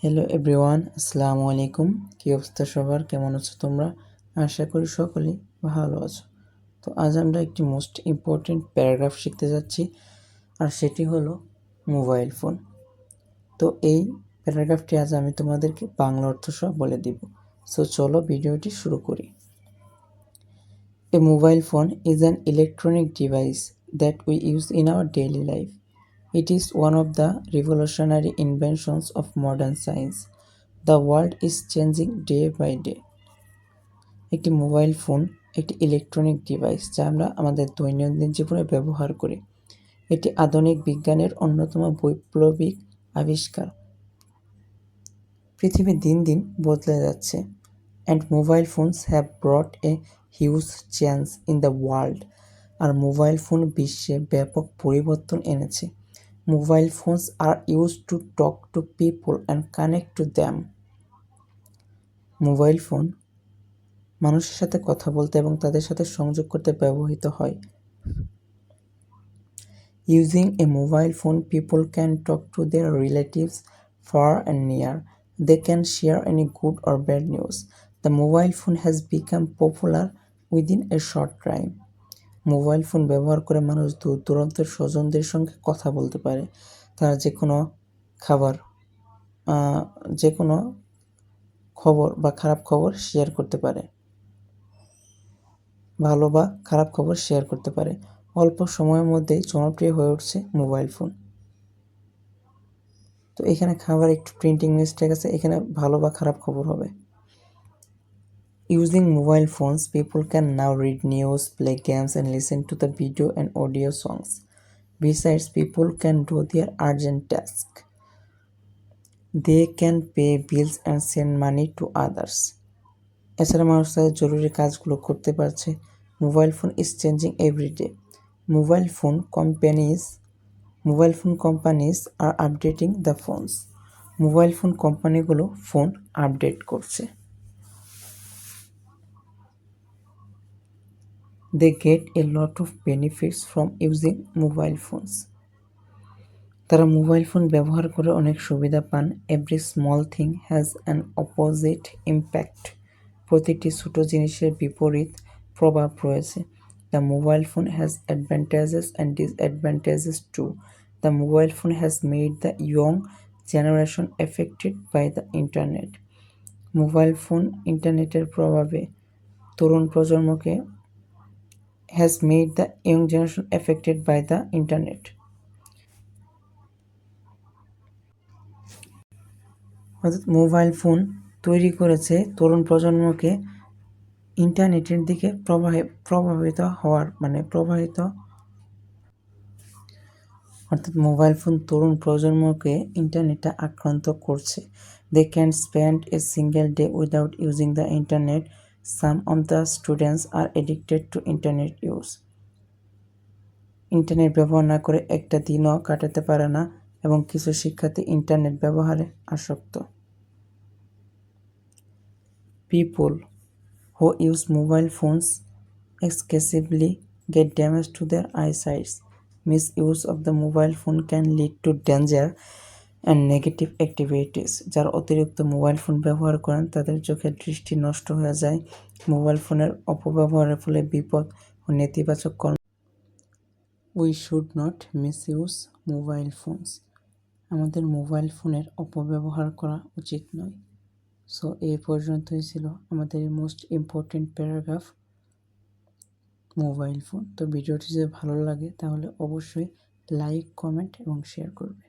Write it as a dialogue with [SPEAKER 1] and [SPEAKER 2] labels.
[SPEAKER 1] Hello everyone, আসসালামু আলাইকুম। কী অবস্থা সবার? কেমন আছো তোমরা? আশা করি সকলেই ভালো আছো। তো আজ আমরা একটি মোস্ট ইম্পর্টেন্ট প্যারাগ্রাফ শিখতে যাচ্ছি, আর সেটি হলো মোবাইল ফোন। তো এই প্যারাগ্রাফটি আজ আমি তোমাদেরকে বাংলা অর্থ সহ বলে দিব। সো চলো ভিডিওটি শুরু করি। A mobile phone is an electronic device that we use in our daily life. It is one of the revolutionary inventions of modern science. The world is changing day by day. একটি mobile phone একটি electronic device যা আমরা আমাদের দৈনন্দিন জীবনে ব্যবহার করি। এটি আধুনিক বিজ্ঞানের অন্যতম বৈপ্লবিক আবিষ্কার। পৃথিবী দিন দিন বদলে যাচ্ছে, and mobile phones have brought a huge change in the world. আর মোবাইল ফোন বিশ্বে ব্যাপক পরিবর্তন এনেছে। Mobile phones are use to talk to people and connect to them. Mobile phone মানুষের সাথে কথা বলতে এবং তাদের সাথে সংযোগ করতে ব্যবহৃত হয়। Using a mobile phone, people can talk to their relatives far and near. They can share any good or bad news. The mobile phone has become popular within a short time. Mobile phone ব্যবহার করে মানুষ দূর দূরান্তের স্বজনদের সঙ্গে কথা বলতে পারে। তারা যে কোনো খবর বা খারাপ খবর শেয়ার করতে পারে, ভালো বা খারাপ খবর শেয়ার করতে পারে। অল্প সময়ের মধ্যেই জনপ্রিয় হয়ে উঠছে মোবাইল ফোন। তো এখানে খাবার একটু প্রিন্টিং মিস্টেক আছে, এখানে ভালো বা খারাপ খবর হবে। Using mobile phones, people can now read news, play games, and listen to the video and audio songs. Besides, people can do their urgent tasks. They can pay bills and send money to others. এছাড়া মানুষ তাদের জরুরি কাজগুলো করতে পারছে। Mobile phone is changing everyday. Mobile phone companies are updating the phones. Mobile phone কোম্পানিগুলো phone update করছে। They get a lot of benefits from using mobile phones. তারা মোবাইল ফোন ব্যবহার করে অনেক সুবিধা পান। Every small thing has an opposite impact. প্রতিটি ছোট জিনিসের বিপরীত প্রভাব রয়েছে। The mobile phone has advantages and disadvantages too. The mobile phone has made the young generation affected by the internet. Mobile phone ইন্টারনেটের প্রভাবে তরুণ প্রজন্মকে has made the young generation affected by the internet. অর্থাৎ mobile phone তৈরি করেছে তরুণ প্রজন্মকে ইন্টারনেটের দিকে অর্থাৎ মোবাইল ফোন তরুণ প্রজন্মকে ইন্টারনেটে আক্রান্ত করছে। They can't spend a single day without using the internet. Some of the students are addicted to internet use. Internet ব্যবহার না করে একটা দিনও কাটাতে পারে না, এবং কিছু শিক্ষার্থী ইন্টারনেট ব্যবহারে আসক্ত। People who use mobile phones excessively get damage to their eyesight. Misuse of the mobile phone can lead to danger and negative activities. যারা অতিরিক্ত মোবাইল ফোন ব্যবহার করেন তাদের চোখের দৃষ্টি নষ্ট হয়ে যায়। মোবাইল ফোনের অপব্যবহারের ফলে বিপদ ও নেতিবাচক কর্ম। We should not misuse mobile phones. আমাদের মোবাইল ফোনের অপব্যবহার করা উচিত নয়। সো এই পর্যন্তই ছিল আমাদের most important paragraph mobile phone. তো ভিডিওটি যদি ভালো লাগে তাহলে অবশ্যই লাইক, কমেন্ট এবং শেয়ার করবে।